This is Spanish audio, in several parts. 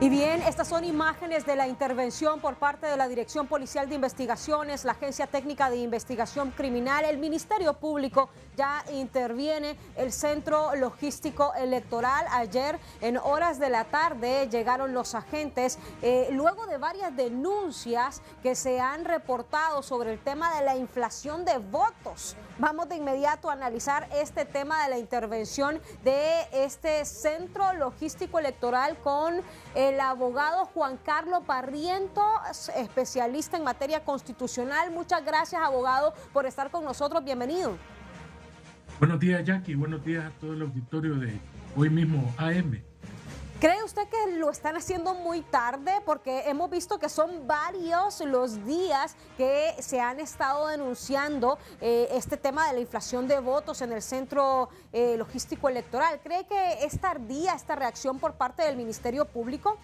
Y bien, estas son imágenes de la intervención por parte de la Dirección Policial de Investigaciones, la Agencia Técnica de Investigación Criminal, el Ministerio Público ya interviene, el Centro Logístico Electoral. Ayer en horas de la tarde llegaron los agentes luego de varias denuncias que se han reportado sobre el tema de la inflación de votos. Vamos de inmediato a analizar este tema de la intervención de este Centro Logístico Electoral con el abogado Juan Carlos Barrientos, especialista en materia constitucional. Muchas gracias, abogado, por estar con nosotros. Bienvenido. Buenos días, Jackie. Buenos días a todo el auditorio de hoy mismo AM. ¿Cree usted que lo están haciendo muy tarde? Porque hemos visto que son varios los días que se han estado denunciando este tema de la inflación de votos en el Centro Logístico Electoral. ¿Cree que es tardía esta reacción por parte del Ministerio Público?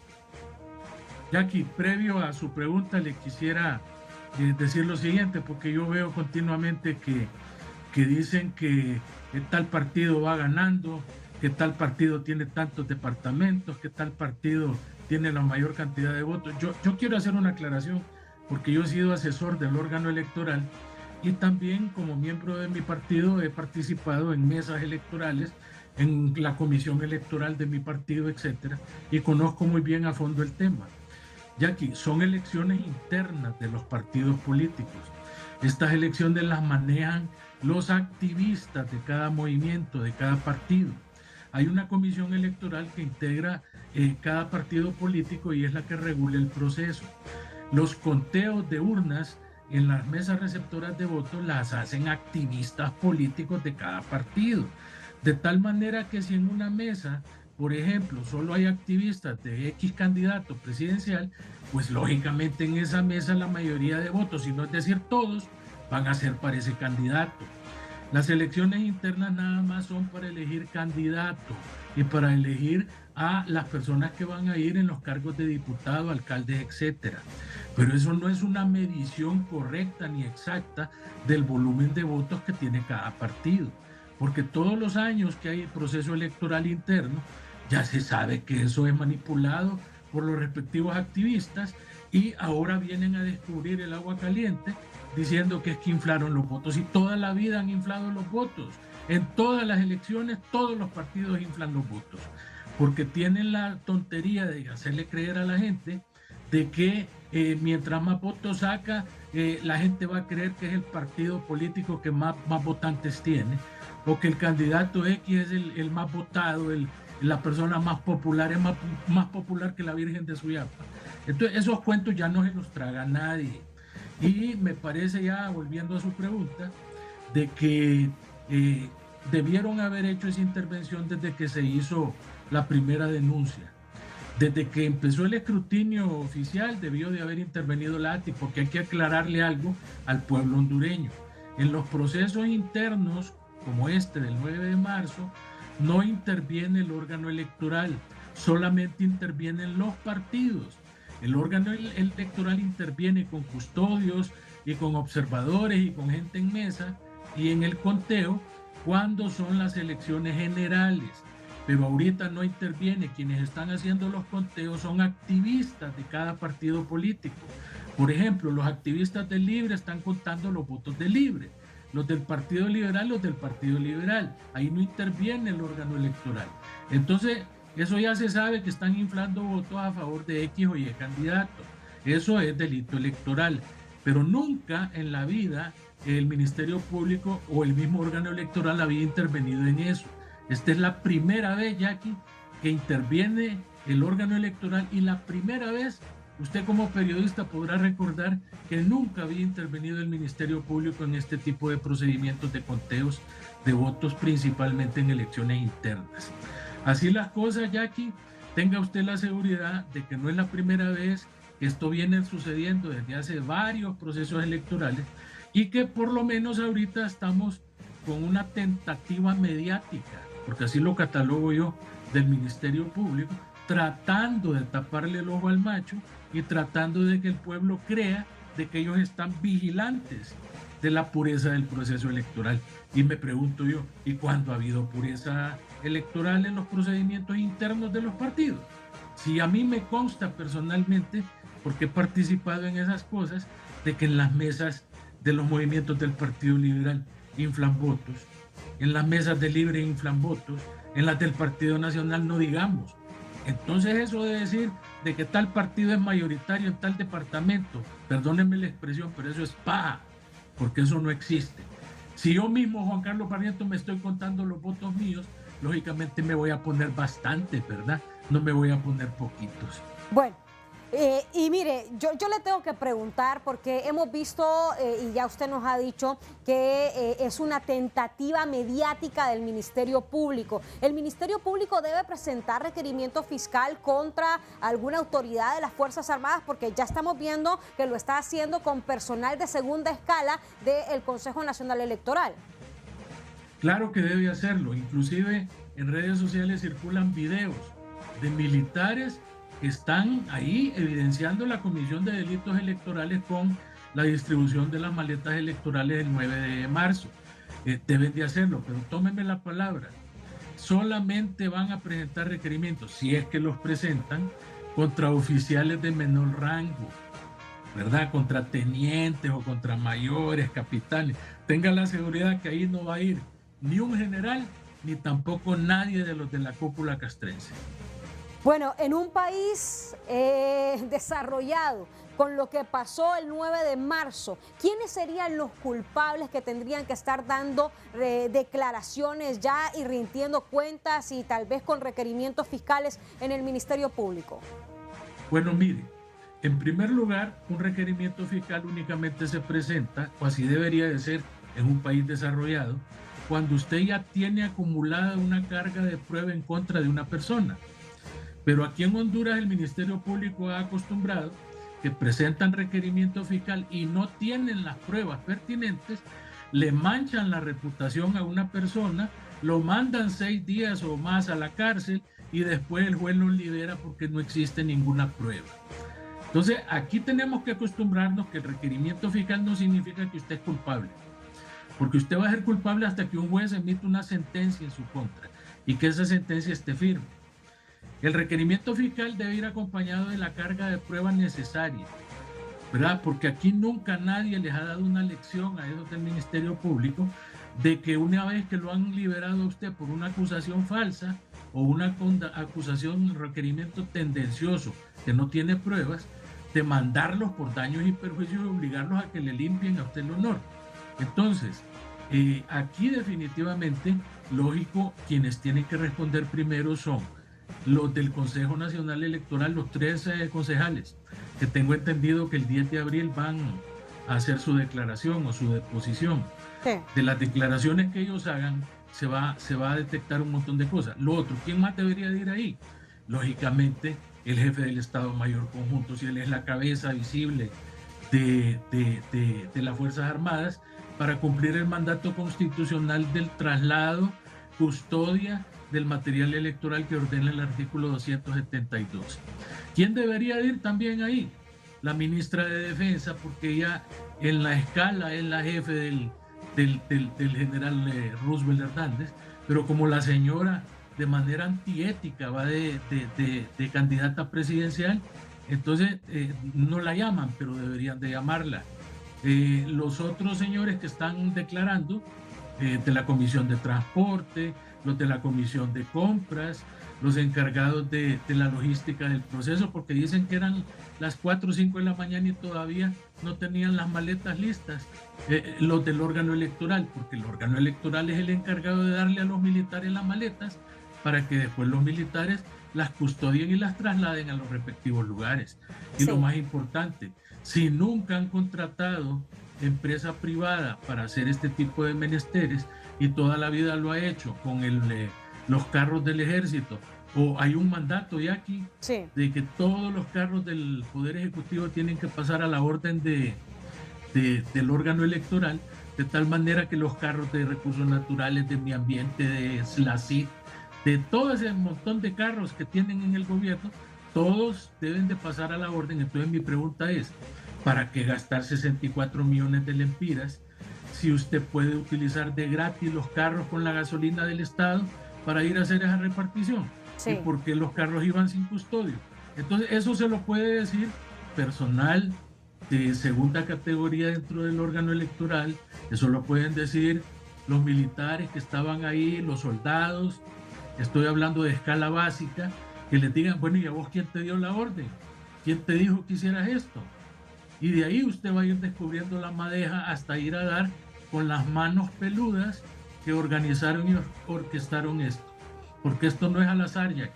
Jackie, previo a su pregunta le quisiera decir lo siguiente, porque yo veo continuamente que dicen que tal partido va ganando, que tal partido tiene tantos departamentos, que tal partido tiene la mayor cantidad de votos. Yo quiero hacer una aclaración, porque yo he sido asesor del órgano electoral y también como miembro de mi partido he participado en mesas electorales, en la comisión electoral de mi partido, etcétera, y conozco muy bien a fondo el tema. Jackie, son elecciones internas de los partidos políticos. Estas elecciones las manejan los activistas de cada movimiento, de cada partido. Hay una comisión electoral que integra cada partido político y es la que regula el proceso. Los conteos de urnas en las mesas receptoras de votos las hacen activistas políticos de cada partido. De tal manera que si en una mesa, por ejemplo, solo hay activistas de X candidato presidencial, pues lógicamente en esa mesa la mayoría de votos, si no es decir todos, van a ser para ese candidato. Las elecciones internas nada más son para elegir candidato y para elegir a las personas que van a ir en los cargos de diputado, alcalde, etcétera. Pero eso no es una medición correcta ni exacta del volumen de votos que tiene cada partido, porque todos los años que hay proceso electoral interno, ya se sabe que eso es manipulado por los respectivos activistas y ahora vienen a descubrir el agua caliente diciendo que es que inflaron los votos, y toda la vida han inflado los votos. En todas las elecciones todos los partidos inflan los votos, porque tienen la tontería de hacerle creer a la gente de que mientras más votos saca, la gente va a creer que es el partido político que más votantes tiene, o que el candidato X es el más votado, la persona más popular, es más popular que la Virgen de Suyapa. Entonces esos cuentos ya no se los traga nadie. Y me parece, ya volviendo a su pregunta, de que debieron haber hecho esa intervención desde que se hizo la primera denuncia. Desde que empezó el escrutinio oficial debió de haber intervenido la ATI, porque hay que aclararle algo al pueblo hondureño. En los procesos internos, como este del 9 de marzo, no interviene el órgano electoral, solamente intervienen los partidos. El órgano electoral interviene con custodios y con observadores y con gente en mesa y en el conteo cuando son las elecciones generales. Pero ahorita no interviene. Quienes están haciendo los conteos son activistas de cada partido político. Por ejemplo, los activistas del Libre están contando los votos del Libre. Los del Partido Liberal, los del Partido Liberal. Ahí no interviene el órgano electoral. Entonces, eso ya se sabe que están inflando votos a favor de X o Y candidato. Eso es delito electoral. Pero nunca en la vida el Ministerio Público o el mismo órgano electoral había intervenido en eso. Esta es la primera vez, Jackie, que interviene el órgano electoral, y la primera vez, usted como periodista podrá recordar que nunca había intervenido el Ministerio Público en este tipo de procedimientos de conteos de votos, principalmente en elecciones internas. Así las cosas, Jackie, tenga usted la seguridad de que no es la primera vez que esto viene sucediendo desde hace varios procesos electorales, y que por lo menos ahorita estamos con una tentativa mediática, porque así lo catalogo yo, del Ministerio Público, tratando de taparle el ojo al macho y tratando de que el pueblo crea de que ellos están vigilantes de la pureza del proceso electoral. Y me pregunto yo, ¿y cuándo ha habido pureza electoral en los procedimientos internos de los partidos? Si a mí me consta personalmente, porque he participado en esas cosas, de que en las mesas de los movimientos del Partido Liberal inflan votos, en las mesas de Libre inflan votos, en las del Partido Nacional no digamos. Entonces eso de decir de que tal partido es mayoritario en tal departamento, perdónenme la expresión, pero eso es paja, porque eso no existe. Si yo mismo, Juan Carlos Barrientos, me estoy contando los votos míos, lógicamente me voy a poner bastante, ¿verdad? No me voy a poner poquitos. Bueno. Y mire, yo le tengo que preguntar porque hemos visto, y ya usted nos ha dicho, que es una tentativa mediática del Ministerio Público. ¿El Ministerio Público debe presentar requerimiento fiscal contra alguna autoridad de las Fuerzas Armadas? Porque ya estamos viendo que lo está haciendo con personal de segunda escala del Consejo Nacional Electoral. Claro que debe hacerlo. Inclusive en redes sociales circulan videos de militares que están ahí evidenciando la comisión de delitos electorales con la distribución de las maletas electorales el 9 de marzo. Deben de hacerlo, pero tómenme la palabra. Solamente van a presentar requerimientos, si es que los presentan, contra oficiales de menor rango, ¿verdad? Contra tenientes o contra mayores, capitanes. Tenga la seguridad que ahí no va a ir ni un general, ni tampoco nadie de los de la cúpula castrense. Bueno, en un país desarrollado, con lo que pasó el 9 de marzo, ¿quiénes serían los culpables que tendrían que estar dando declaraciones ya y rindiendo cuentas y tal vez con requerimientos fiscales en el Ministerio Público? Bueno, mire, en primer lugar, un requerimiento fiscal únicamente se presenta, o así debería de ser en un país desarrollado, cuando usted ya tiene acumulada una carga de prueba en contra de una persona. Pero aquí en Honduras el Ministerio Público ha acostumbrado que presentan requerimiento fiscal y no tienen las pruebas pertinentes, le manchan la reputación a una persona, lo mandan 6 días o más a la cárcel y después el juez lo libera porque no existe ninguna prueba. Entonces aquí tenemos que acostumbrarnos que el requerimiento fiscal no significa que usted es culpable, porque usted va a ser culpable hasta que un juez emite una sentencia en su contra y que esa sentencia esté firme. El requerimiento fiscal debe ir acompañado de la carga de pruebas necesaria, ¿verdad? Porque aquí nunca nadie les ha dado una lección a esos del Ministerio Público de que una vez que lo han liberado a usted por una acusación falsa o una acusación, requerimiento tendencioso que no tiene pruebas, de mandarlos por daños y perjuicios y obligarlos a que le limpien a usted el honor. Entonces, aquí definitivamente, lógico, quienes tienen que responder primero son los del Consejo Nacional Electoral, los 13 concejales, que tengo entendido que el 10 de abril van a hacer su declaración o su deposición. Sí. De las declaraciones que ellos hagan, se va a detectar un montón de cosas. Lo otro, ¿quién más debería de ir ahí? Lógicamente, el jefe del Estado Mayor Conjunto, si él es la cabeza visible de las Fuerzas Armadas, para cumplir el mandato constitucional del traslado, custodia del material electoral que ordena el artículo 272. ¿Quién debería ir también ahí? La ministra de Defensa, porque ella en la escala es la jefe del general Roosevelt Hernández, pero como la señora de manera antiética va de candidata presidencial, entonces no la llaman, pero deberían de llamarla. Los otros señores que están declarando, de la Comisión de Transporte, los de la Comisión de Compras, los encargados de la logística del proceso, porque dicen que eran las 4 o 5 de la mañana y todavía no tenían las maletas listas, los del órgano electoral, porque el órgano electoral es el encargado de darle a los militares las maletas para que después los militares las custodien y las trasladen a los respectivos lugares. Y sí, lo más importante, si nunca han contratado empresa privada para hacer este tipo de menesteres y toda la vida lo ha hecho con los carros del ejército, o hay un mandato ya aquí, sí, de que todos los carros del Poder Ejecutivo tienen que pasar a la orden del órgano electoral, de tal manera que los carros de recursos naturales, de medio ambiente, de SLACIT, de todo ese montón de carros que tienen en el gobierno, todos deben de pasar a la orden. Entonces mi pregunta es, ¿para qué gastar 64 millones de lempiras si usted puede utilizar de gratis los carros con la gasolina del Estado para ir a hacer esa repartición. Sí. ¿Y por qué los carros iban sin custodio? Entonces, eso se lo puede decir personal de segunda categoría dentro del órgano electoral, eso lo pueden decir los militares que estaban ahí, los soldados, estoy hablando de escala básica, que les digan, bueno, ¿y a vos quién te dio la orden? ¿Quién te dijo que hicieras esto? Y de ahí usted va a ir descubriendo la madeja hasta ir a dar con las manos peludas que organizaron y orquestaron esto. Porque esto no es al azar, ya.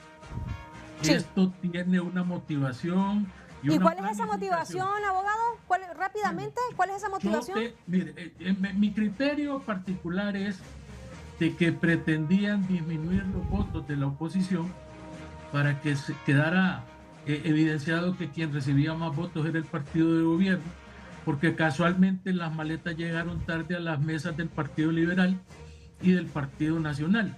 Sí. Esto tiene una motivación. ¿Y cuál es esa motivación, abogado? Rápidamente, ¿cuál es esa motivación? Mire, mi criterio particular es de que pretendían disminuir los votos de la oposición para que se quedara evidenciado que quien recibía más votos era el partido de gobierno, porque casualmente las maletas llegaron tarde a las mesas del Partido Liberal y del Partido Nacional,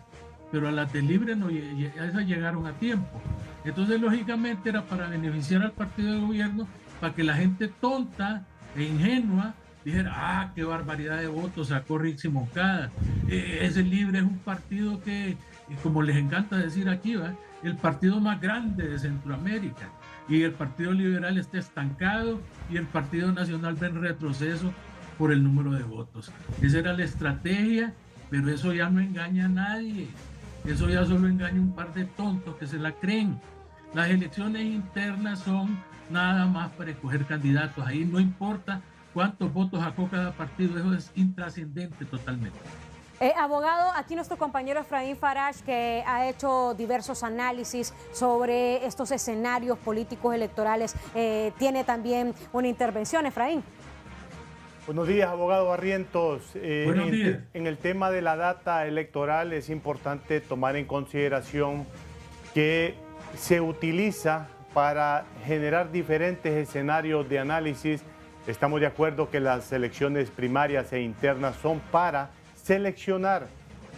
pero a las de Libre no, esas llegaron a tiempo. Entonces, lógicamente, era para beneficiar al partido de gobierno, para que la gente tonta e ingenua dijera, qué barbaridad de votos sacó Rixi Moncada. Ese Libre es un partido que, como les encanta decir aquí, ¿va?, el partido más grande de Centroamérica. Y el Partido Liberal está estancado y el Partido Nacional va en retroceso por el número de votos. Esa era la estrategia, pero eso ya no engaña a nadie. Eso ya solo engaña un par de tontos que se la creen. Las elecciones internas son nada más para escoger candidatos. Ahí no importa cuántos votos sacó cada partido, eso es intrascendente totalmente. Abogado, aquí nuestro compañero Efraín Farach, que ha hecho diversos análisis sobre estos escenarios políticos electorales, tiene también una intervención. Efraín. Buenos días, abogado Barrientos. Buenos días. En el tema de la data electoral es importante tomar en consideración que se utiliza para generar diferentes escenarios de análisis. Estamos de acuerdo que las elecciones primarias e internas son para seleccionar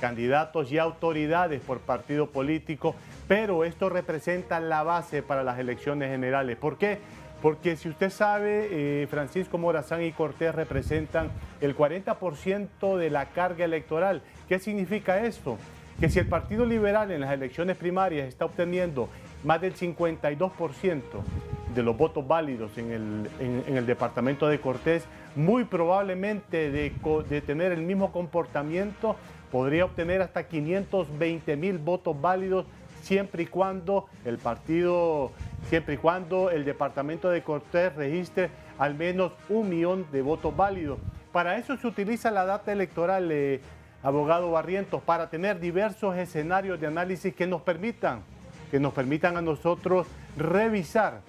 candidatos y autoridades por partido político, pero esto representa la base para las elecciones generales. ¿Por qué? Porque si usted sabe, Francisco Morazán y Cortés representan el 40% de la carga electoral. ¿Qué significa esto? Que si el Partido Liberal en las elecciones primarias está obteniendo más del 52% de los votos válidos en el departamento de Cortés, muy probablemente de tener el mismo comportamiento, podría obtener hasta 520,000 votos válidos siempre y cuando el departamento de Cortés registre al menos 1 millón de votos válidos. Para eso se utiliza la data electoral, abogado Barrientos, para tener diversos escenarios de análisis que nos permitan a nosotros revisar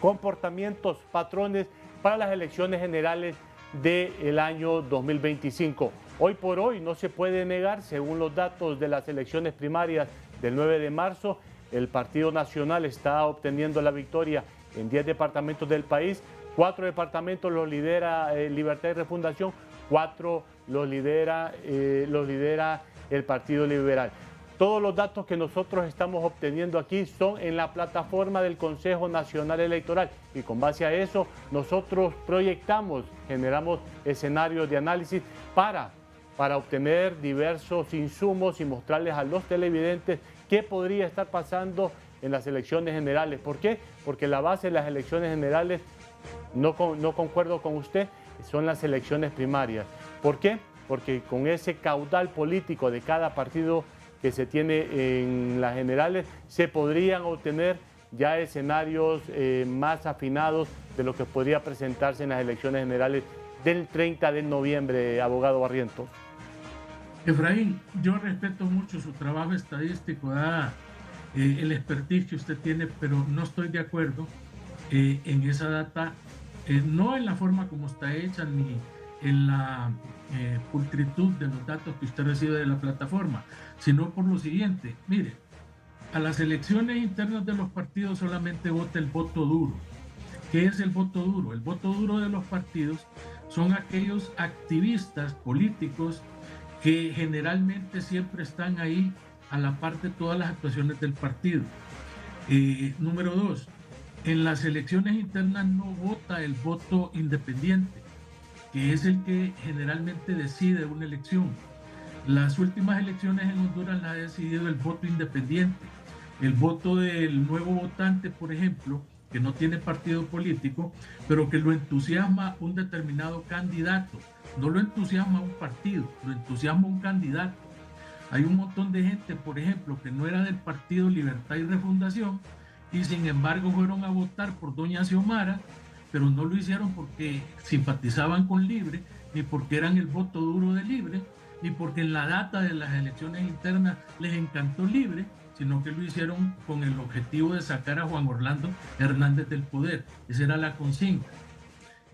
comportamientos, patrones para las elecciones generales del año 2025. Hoy por hoy no se puede negar, según los datos de las elecciones primarias del 9 de marzo, el Partido Nacional está obteniendo la victoria en 10 departamentos del país. 4 departamentos los lidera Libertad y Refundación, 4 los lidera el Partido Liberal. Todos los datos que nosotros estamos obteniendo aquí son en la plataforma del Consejo Nacional Electoral y con base a eso nosotros proyectamos, generamos escenarios de análisis para obtener diversos insumos y mostrarles a los televidentes qué podría estar pasando en las elecciones generales. ¿Por qué? Porque la base de las elecciones generales, no concuerdo con usted, son las elecciones primarias. ¿Por qué? Porque con ese caudal político de cada partido que se tiene en las generales, se podrían obtener ya escenarios más afinados de lo que podría presentarse en las elecciones generales del 30 de noviembre, abogado Barrientos. Efraín, yo respeto mucho su trabajo estadístico, el expertise que usted tiene, pero no estoy de acuerdo en esa data, no en la forma como está hecha, ni en la pulcritud de los datos que usted recibe de la plataforma, sino por lo siguiente. Mire, a las elecciones internas de los partidos solamente vota el voto duro. ¿Qué es el voto duro? El voto duro de los partidos son aquellos activistas políticos que generalmente siempre están ahí a la par de todas las actuaciones del partido. Número 2, en las elecciones internas no vota el voto independiente. que es el que generalmente decide una elección. Las últimas elecciones en Honduras las ha decidido el voto independiente. El voto del nuevo votante, por ejemplo, que no tiene partido político, pero que lo entusiasma un determinado candidato. No lo entusiasma un partido, lo entusiasma un candidato. Hay un montón de gente, por ejemplo, que no era del Partido Libertad y Refundación y sin embargo fueron a votar por doña Xiomara, pero no lo hicieron porque simpatizaban con Libre, ni porque eran el voto duro de Libre, ni porque en la data de las elecciones internas les encantó Libre, sino que lo hicieron con el objetivo de sacar a Juan Orlando Hernández del poder. Esa era la consigna.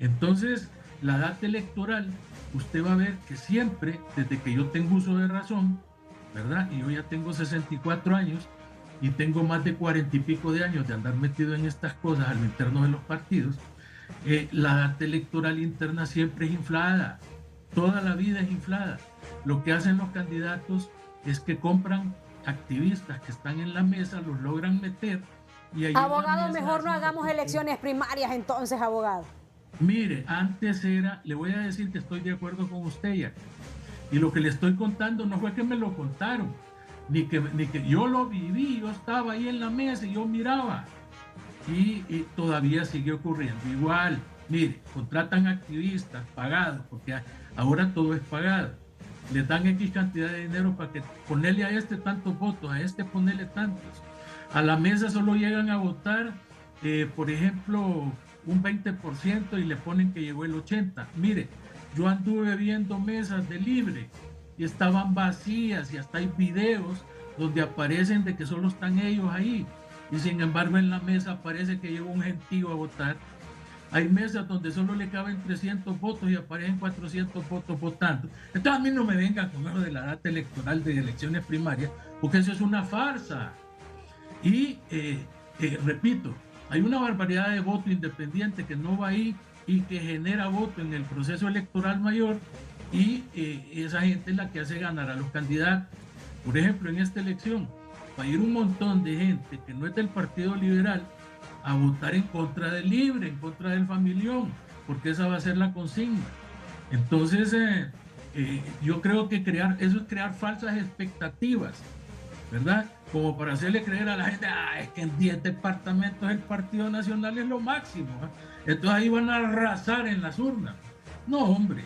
Entonces, la data electoral, usted va a ver que siempre, desde que yo tengo uso de razón, ¿verdad? Y yo ya tengo 64 años y tengo más de 40 y pico de años de andar metido en estas cosas a lo interno de los partidos, la data electoral interna siempre es inflada. Toda la vida es inflada. Lo que hacen los candidatos es que compran activistas que están en la mesa, los logran meter y ahí abogado, mejor no hagamos elecciones primarias entonces, abogado. Mire, antes era, le voy a decir que estoy de acuerdo con usted ya, y lo que le estoy contando no fue que me lo contaron, ni que yo lo viví, yo estaba ahí en la mesa y yo miraba, y todavía sigue ocurriendo igual. Mire, contratan activistas pagados, porque ahora todo es pagado. Les dan X cantidad de dinero para que ponerle a este tantos votos, a este ponerle tantos. A la mesa solo llegan a votar, por ejemplo, un 20% y le ponen que llegó el 80%. Mire, yo anduve viendo mesas de Libre y estaban vacías y hasta hay videos donde aparecen de que solo están ellos ahí. Y sin embargo en la mesa parece que llegó un gentío a votar. Hay mesas donde solo le caben 300 votos y aparecen 400 votos votando. Entonces a mí no me vengan con eso de la data electoral de elecciones primarias, porque eso es una farsa. Y repito, hay una barbaridad de voto independiente que no va ahí y que genera voto en el proceso electoral mayor, y esa gente es la que hace ganar a los candidatos. Por ejemplo, en esta elección va a ir un montón de gente que no es del Partido Liberal a votar en contra del Libre, en contra del Familión, porque esa va a ser la consigna. Entonces, yo creo que eso es crear falsas expectativas, ¿verdad? Como para hacerle creer a la gente, es que en 10 departamentos el Partido Nacional es lo máximo, entonces ahí van a arrasar en las urnas. No, hombre,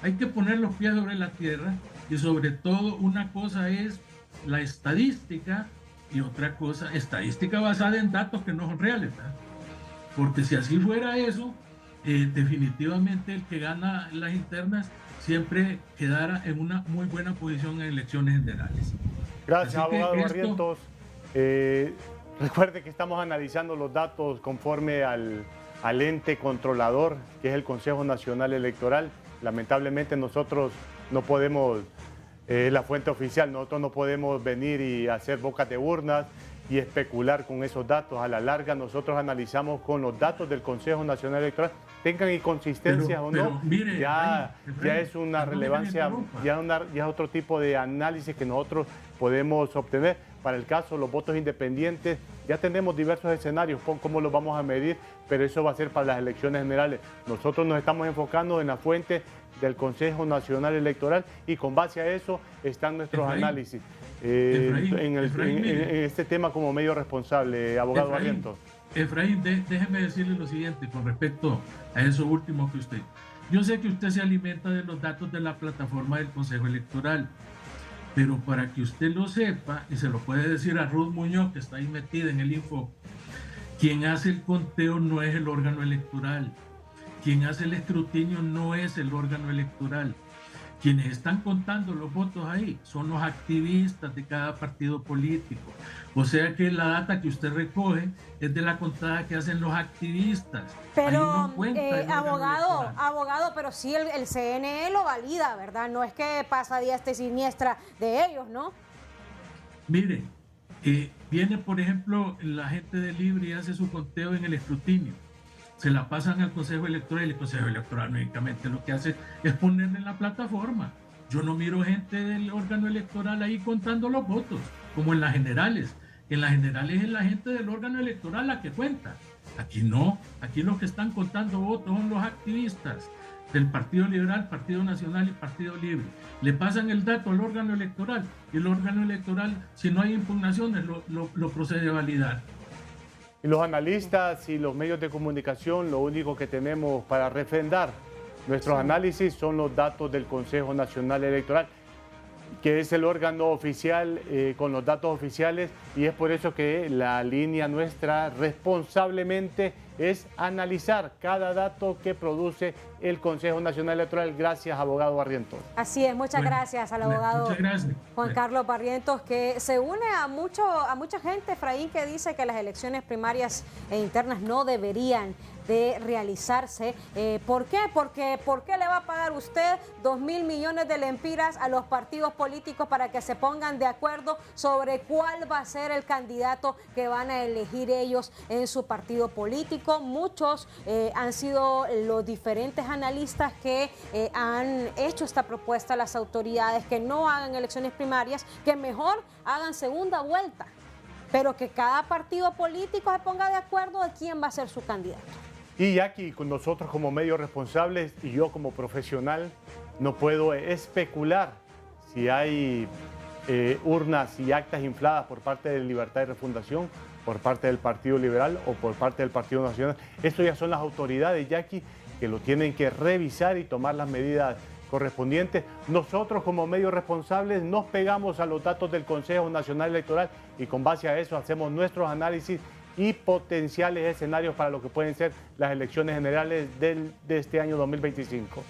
hay que poner los pies sobre la tierra, y sobre todo una cosa es la estadística y otra cosa, estadística basada en datos que no son reales, ¿verdad? Porque si así fuera eso, definitivamente el que gana las internas siempre quedara en una muy buena posición en elecciones generales. Gracias, abogado Barrientos. Recuerde que estamos analizando los datos conforme al ente controlador, que es el Consejo Nacional Electoral. Lamentablemente nosotros no podemos, la fuente oficial, nosotros no podemos venir y hacer bocas de urnas y especular con esos datos. A la larga nosotros analizamos con los datos del Consejo Nacional Electoral, tengan inconsistencias o no, mire, ya es una relevancia, ya es otro tipo de análisis que nosotros podemos obtener. Para el caso de los votos independientes, ya tenemos diversos escenarios, cómo los vamos a medir, pero eso va a ser para las elecciones generales. Nosotros nos estamos enfocando en la fuente del Consejo Nacional Electoral y con base a eso están nuestros análisis en este tema como medio responsable, abogado Barrientos. Efraín, déjeme decirle lo siguiente con respecto a eso último que usted. Yo sé que usted se alimenta de los datos de la plataforma del Consejo Electoral, pero para que usted lo sepa, y se lo puede decir a Ruth Muñoz, que está ahí metida en el info, quien hace el conteo no es el órgano electoral, quien hace el escrutinio no es el órgano electoral. Quienes están contando los votos ahí son los activistas de cada partido político. O sea que la data que usted recoge es de la contada que hacen los activistas. Pero, abogado, pero sí el CNE lo valida, ¿verdad? No es que pasa diestra y siniestra de ellos, ¿no? Mire, viene, por ejemplo, la gente de Libre y hace su conteo en el escrutinio. Se la pasan al Consejo Electoral y el Consejo Electoral únicamente lo que hace es ponerle en la plataforma. Yo no miro gente del órgano electoral ahí contando los votos, como en las generales. En las generales es la gente del órgano electoral la que cuenta. Aquí no, aquí los que están contando votos son los activistas del Partido Liberal, Partido Nacional y Partido Libre. Le pasan el dato al órgano electoral y el órgano electoral, si no hay impugnaciones, lo procede a validar. Y los analistas y los medios de comunicación, lo único que tenemos para refrendar nuestros análisis son los datos del Consejo Nacional Electoral, que es el órgano oficial con los datos oficiales, y es por eso que la línea nuestra responsablemente es analizar cada dato que produce el Consejo Nacional Electoral. Gracias, abogado Barrientos. Así es, muchas gracias al abogado Juan Carlos Barrientos, que se une a mucha gente, Efraín, que dice que las elecciones primarias e internas no deberían de realizarse. ¿Por qué? Porque ¿por qué le va a pagar usted 2.000 millones de lempiras a los partidos políticos para que se pongan de acuerdo sobre cuál va a ser el candidato que van a elegir ellos en su partido político? Muchos han sido los diferentes analistas que han hecho esta propuesta a las autoridades, que no hagan elecciones primarias, que mejor hagan segunda vuelta, pero que cada partido político se ponga de acuerdo de quién va a ser su candidato. Y Jackie, con nosotros como medios responsables y yo como profesional no puedo especular si hay urnas y actas infladas por parte de Libertad y Refundación, por parte del Partido Liberal o por parte del Partido Nacional. Esto ya son las autoridades, Jackie, que lo tienen que revisar y tomar las medidas correspondientes. Nosotros como medios responsables nos pegamos a los datos del Consejo Nacional Electoral y con base a eso hacemos nuestros análisis y potenciales escenarios para lo que pueden ser las elecciones generales de este año 2025.